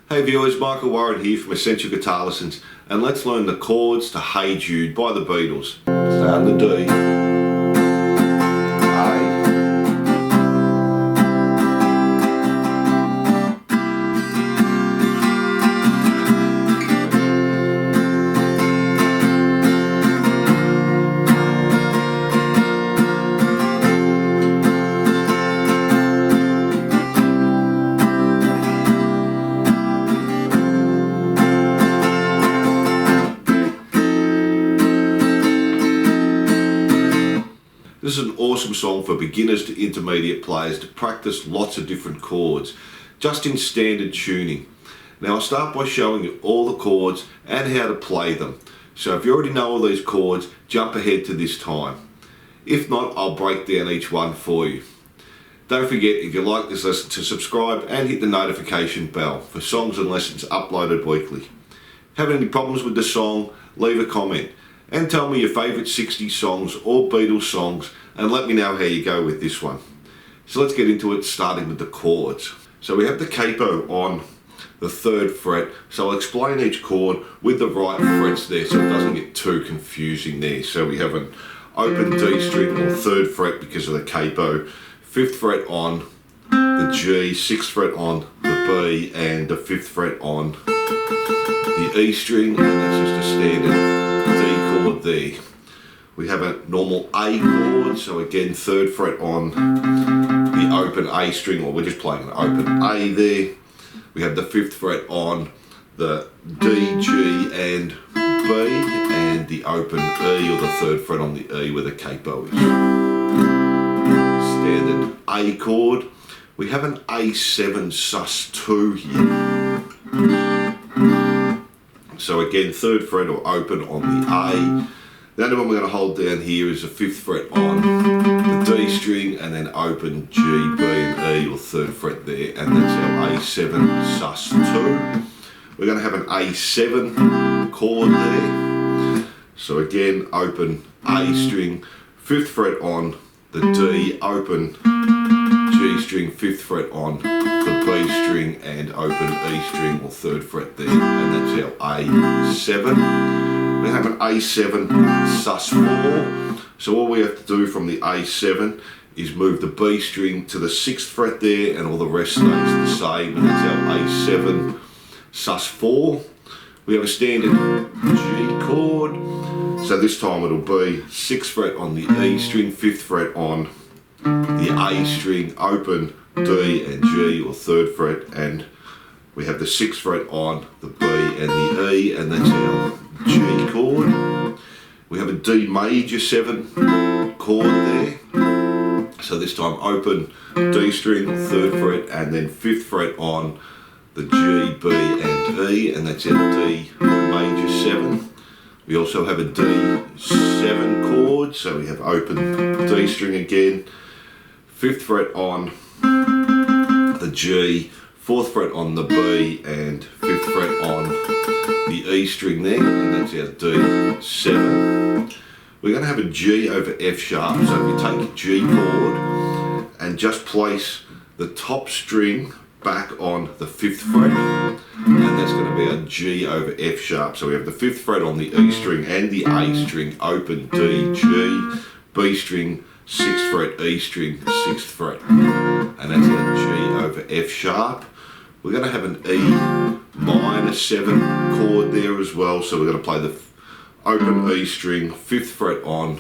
Hey viewers, Michael Warren here from Essential Guitar Lessons, and let's learn the chords to Hey Jude by the Beatles. Start on the D, A, This is an awesome song for beginners to intermediate players to practice lots of different chords, just in standard tuning. Now I'll start by showing you all the chords and how to play them. So if you already know all these chords, jump ahead to this time. If not, I'll break down each one for you. Don't forget, if you like this lesson, to subscribe and hit the notification bell for songs and lessons uploaded weekly. Having any problems with the song, leave a comment. And tell me your favourite 60s songs or Beatles songs, and let me know how you go with this one. So let's get into it, starting with the chords. So we have the capo on the 3rd fret, so I'll explain each chord with the right frets there so it doesn't get too confusing there. So we have an open D string or 3rd fret because of the capo, 5th fret on the G, 6th fret on the B, and the 5th fret on the E string, and that's just a standard D chord there. We have a normal A chord, so again 3rd fret on the open A string, or we're just playing an open A there. We have the 5th fret on the D, G and B, and the open E, or the 3rd fret on the E where the capo is. Standard A chord. We have an A7 sus2 here. So again, 3rd fret or open on the A. The only one we're going to hold down here is the 5th fret on the D string, and then open G, B and E, or 3rd fret there, and that's our A7 sus2. We're going to have an A7 chord there. So again, open A string, 5th fret on the D, open G string, 5th fret on the B string, and open E string or 3rd fret there, and that's our A7. We have an A7 sus4, so all we have to do from the A7 is move the B string to the 6th fret there, and all the rest stays the same, and that's our A7 sus4. We have a standard G chord, so this time it'll be 6th fret on the E string, 5th fret on the A string, open D and G or 3rd fret, and we have the 6th fret on the B and the E, and that's our G chord. We have a D major 7 chord there, so this time open D string or 3rd fret, and then 5th fret on the G, B and E, and that's our D major 7. We also have a D7 chord, so we have open D string again, 5th fret on the G, 4th fret on the B, and 5th fret on the E string there, and that's our D7. We're going to have a G over F sharp, so we take a G chord and just place the top string back on the 5th fret, and that's going to be a G over F sharp. So we have the 5th fret on the E string and the A string, open D, G, B string, 6th fret, E string, 6th fret, and that's our G over F sharp. We're going to have an E minor 7 chord there as well, so we're going to play the open E string, 5th fret on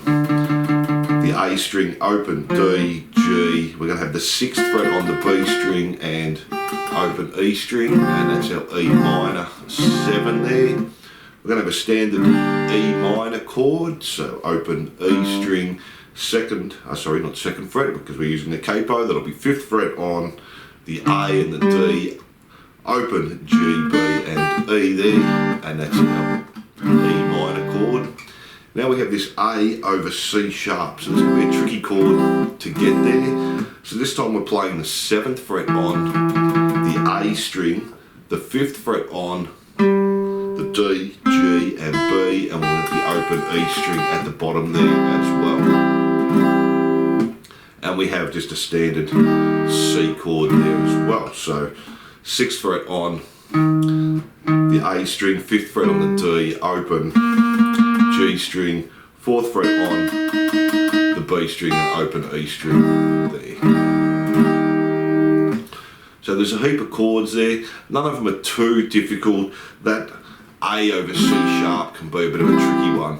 the A string, open D, G. We're going to have the 6th fret on the B string and open E string, and that's our E minor 7 there. We're going to have a standard E minor chord, so open E string, not 2nd fret because we're using the capo, that'll be 5th fret on the A and the D, open G, B and E there, and that's our E minor chord. Now we have this A over C sharp, so it's going to be a tricky chord to get there. So this time we're playing the 7th fret on the A string, the 5th fret on the D, G and B, and we'll have the open E string at the bottom there as well. And we have just a standard C chord there as well. So 6th fret on the A string, 5th fret on the D, open, G string, 4th fret on the B string and open E string there. So there's a heap of chords there, none of them are too difficult. That A over C sharp can be a bit of a tricky one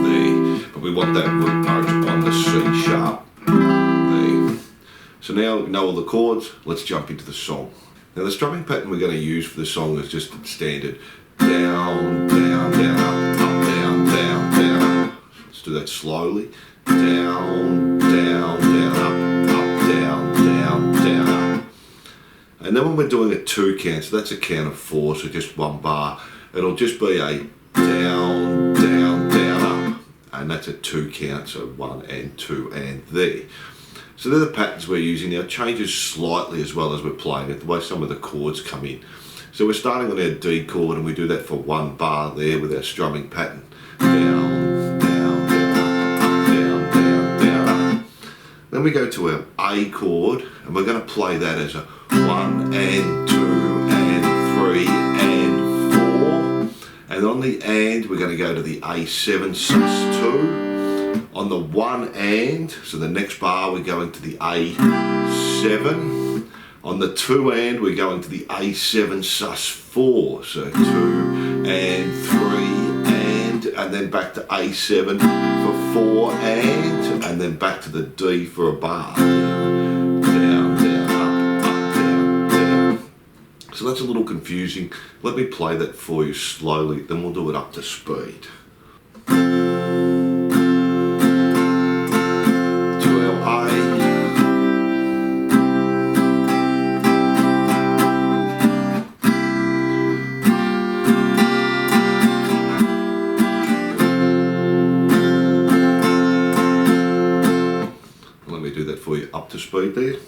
there, but we want that root note on the C sharp there. So now we know all the chords, let's jump into the song. Now the strumming pattern we're going to use for the song is just standard down, down, down, up, down, down, down, up. Let's do that slowly. Down, down, down, up, down, down, down, up. And then when we're doing a 2 count, so that's a count of 4, so just 1 bar, it'll just be a down, down, down, up. And that's a 2 count, so 1 and 2 and there. So they're the patterns we're using now. It changes slightly as well as we're playing it, the way some of the chords come in. So we're starting on our D chord and we do that for 1 bar there with our strumming pattern. Down, down, down, up, down, down, down, up. Then we go to our A chord and we're going to play that as a 1 and 2 and 3 and 4. And on the and we're going to go to the A7 sus2. On the 1 and, so the next bar we're going to the A7. On the 2 and we're going to the A7 sus4. So 2 and 3 and then back to A7 for 4 and then back to the D for a bar. Down, down, down, up, down, down. So that's a little confusing. Let me play that for you slowly, then we'll do it up to speed. For you up to speed there.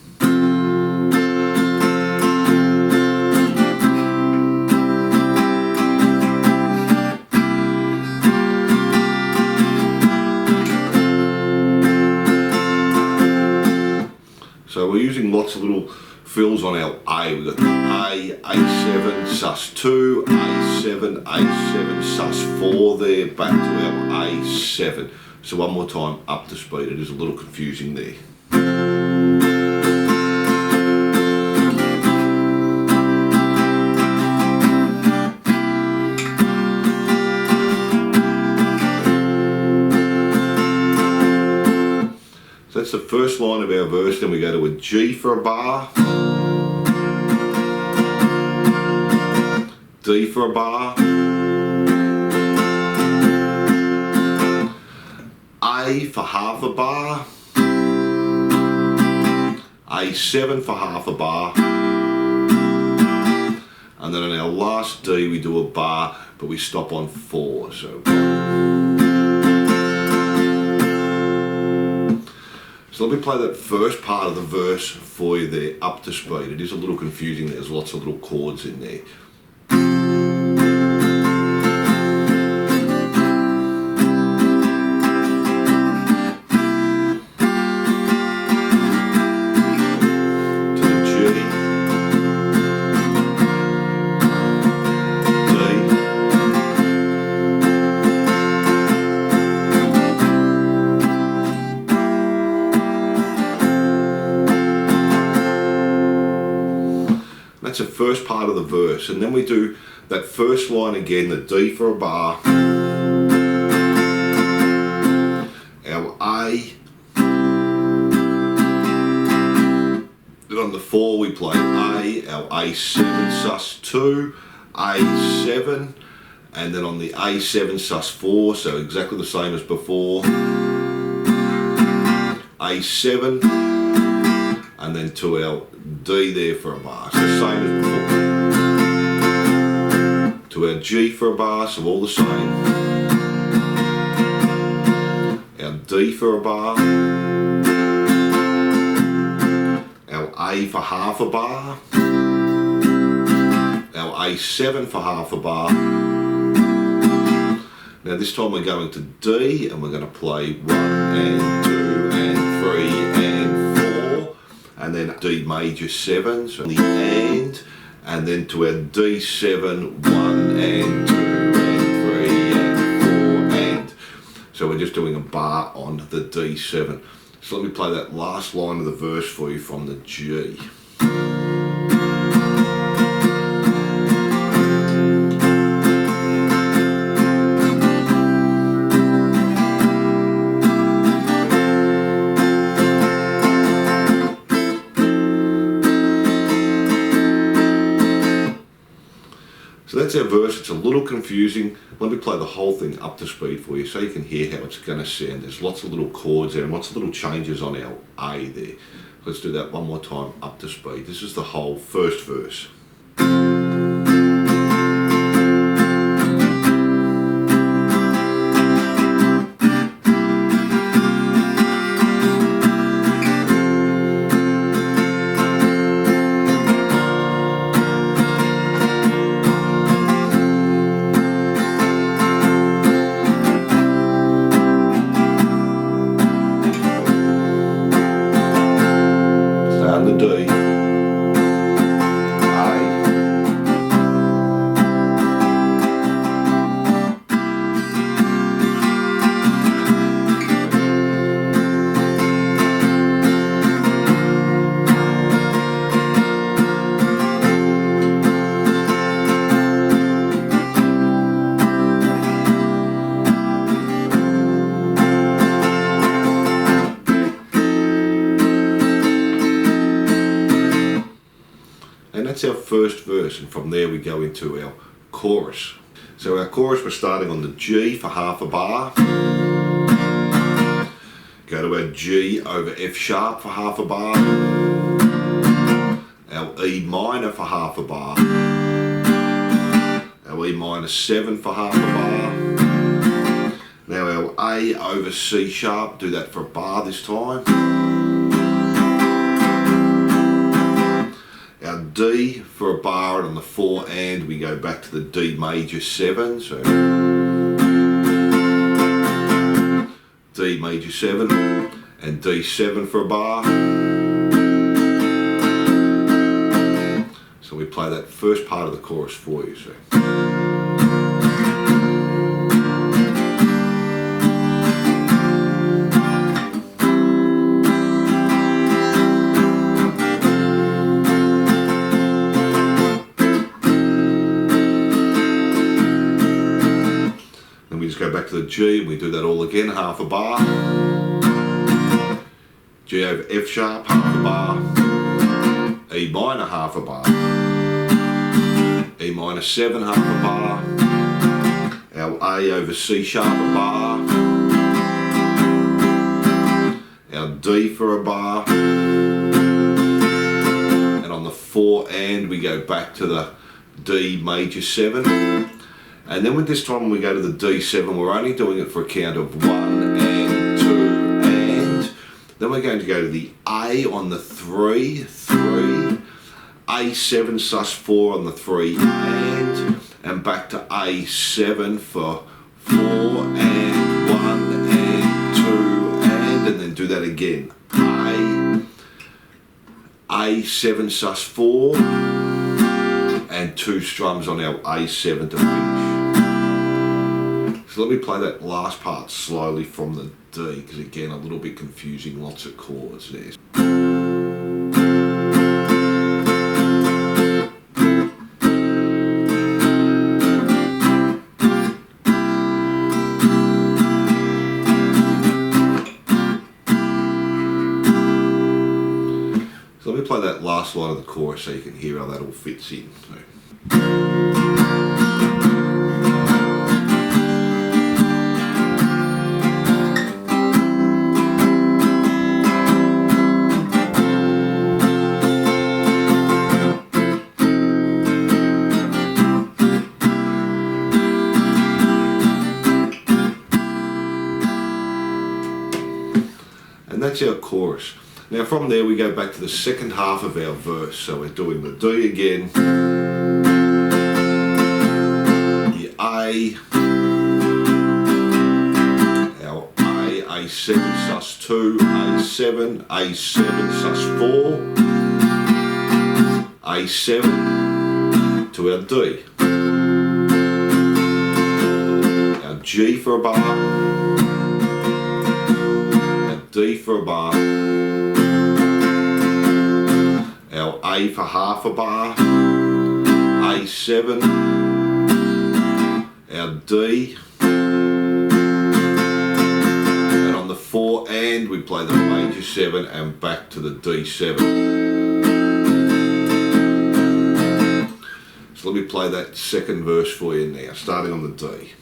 So we're using lots of little fills on our A. We've got the A, A7, sus2, A7, A7, sus4 there, back to our A7. So one more time, up to speed. It is a little confusing there. So that's the first line of our verse, then we go to a G for a bar, D for a bar, A for half a bar, A7 for half a bar, and then on our last D we do a bar, but we stop on 4. So let me play that first part of the verse for you there, up to speed. It is a little confusing, there's lots of little chords in there. That's the first part of the verse, and then we do that first line again, the D for a bar, our A, then on the 4 we play A, our A7 sus2, A7, and then on the A7 sus4, so exactly the same as before, A7, and then to our D there for a bar, so same as before. To our G for a bar, so all the same. Our D for a bar. Our A for half a bar. Our A7 for half a bar. Now this time we're going to D and we're going to play 1 and 2 and 3 and 4. And then D major 7, so the and then to our D7, 1 and 2 and 3 and 4 and. So we're just doing a bar on the D7. So let me play that last line of the verse for you from the G. So that's our verse. It's a little confusing. Let me play the whole thing up to speed for you so you can hear how it's going to sound. There's lots of little chords there and lots of little changes on our A there. Let's do that one more time up to speed. This is the whole first verse. The D, and that's our first verse, and from there we go into our chorus. So our chorus, we're starting on the G for half a bar, go to our G over F sharp for half a bar, our E minor for half a bar, our E minor 7 for half a bar, now our A over C sharp, do that for a bar this time, our D for a bar, and on the 4 and we go back to the D major 7, so D major 7 and D7 for a bar. So we play that first part of the chorus for you. So. We just go back to the G and we do that all again, half a bar, G over F sharp, half a bar, E minor, half a bar, E minor 7, half a bar, our A over C sharp, a bar, our D for a bar, and on the 4 and we go back to the D major 7. And then with this time when we go to the D7, we're only doing it for a count of 1 and 2 and. Then we're going to go to the A on the 3, A7 sus4 on the 3 and back to A7 for 4 and 1 and 2 and then do that again. A7 sus4 and 2 strums on our A7 to finish. So let me play that last part slowly from the D, because again a little bit confusing, lots of chords there. So let me play that last line of the chorus so you can hear how that all fits in. So. And that's our chorus. Now from there we go back to the second half of our verse. So we're doing the D again, the A, our A7 sus2, A7 sus4, A7, to our D. Our G for a bar, our D for a bar, our A for half a bar, A7, our D, and on the 4 and we play the major 7 and back to the D7. So let me play that second verse for you now, starting on the D.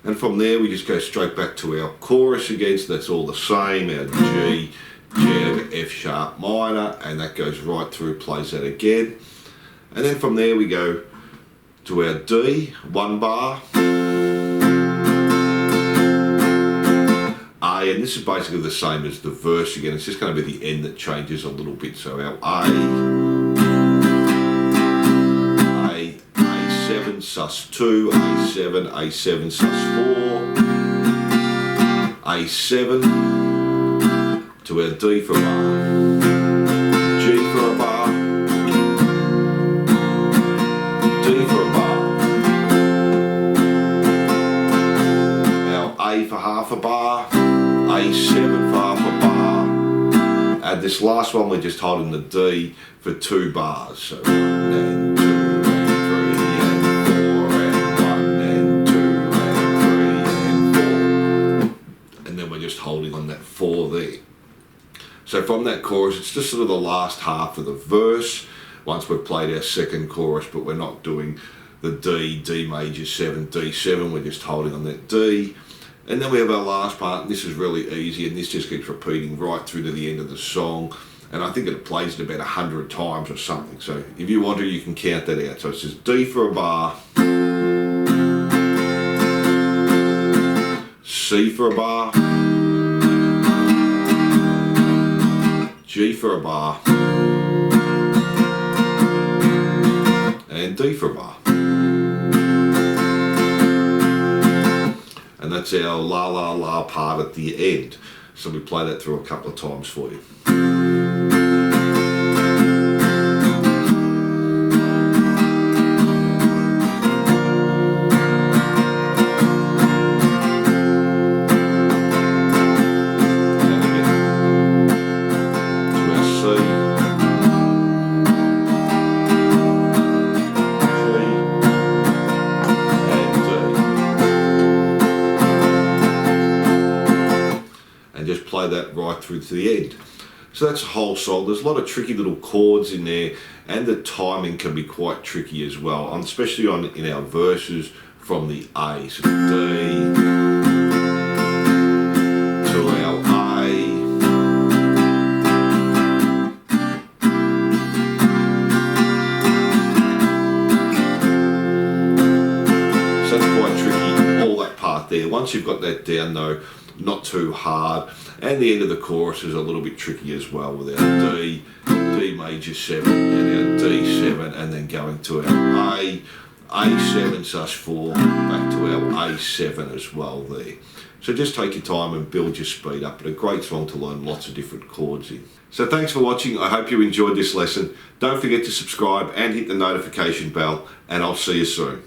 And from there we just go straight back to our chorus again, so that's all the same, our G, G, F sharp minor, and that goes right through, plays that again. And then from there we go to our D, 1 bar, A, and this is basically the same as the verse again, it's just going to be the end that changes a little bit, so our A7 sus2, A7, A7 sus4, A7 to our D for a bar, G for a bar, D for a bar, our A for half a bar, A7 for half a bar, and this last one we're just holding the D for 2 bars, so 1 and 2 and 3 and 4 and 1 and 2 and 3 and 4, and then we're just holding on that 4 there. So from that chorus it's just sort of the last half of the verse once we've played our second chorus, but we're not doing the D, D major 7, D7, we're just holding on that D. And then we have our last part, and this is really easy, and this just keeps repeating right through to the end of the song, and I think it plays it about 100 times or something, so if you want to you can count that out. So it's just D for a bar, C for a bar, G for a bar, and D for a bar. And that's our la la la part at the end. So we play that through a couple of times for you. And again, to our C, and just play that right through to the end. So that's the whole song. There's a lot of tricky little chords in there, and the timing can be quite tricky as well, especially in our verses from the A. So D to our A, so that's quite tricky, all that part there. Once you've got that down though, not too hard, and the end of the chorus is a little bit tricky as well with our D, D major 7 and our D7, and then going to our A, A7 sus4, back to our A7 as well there. So just take your time and build your speed up, but a great song to learn lots of different chords in. So thanks for watching, I hope you enjoyed this lesson. Don't forget to subscribe and hit the notification bell, and I'll see you soon.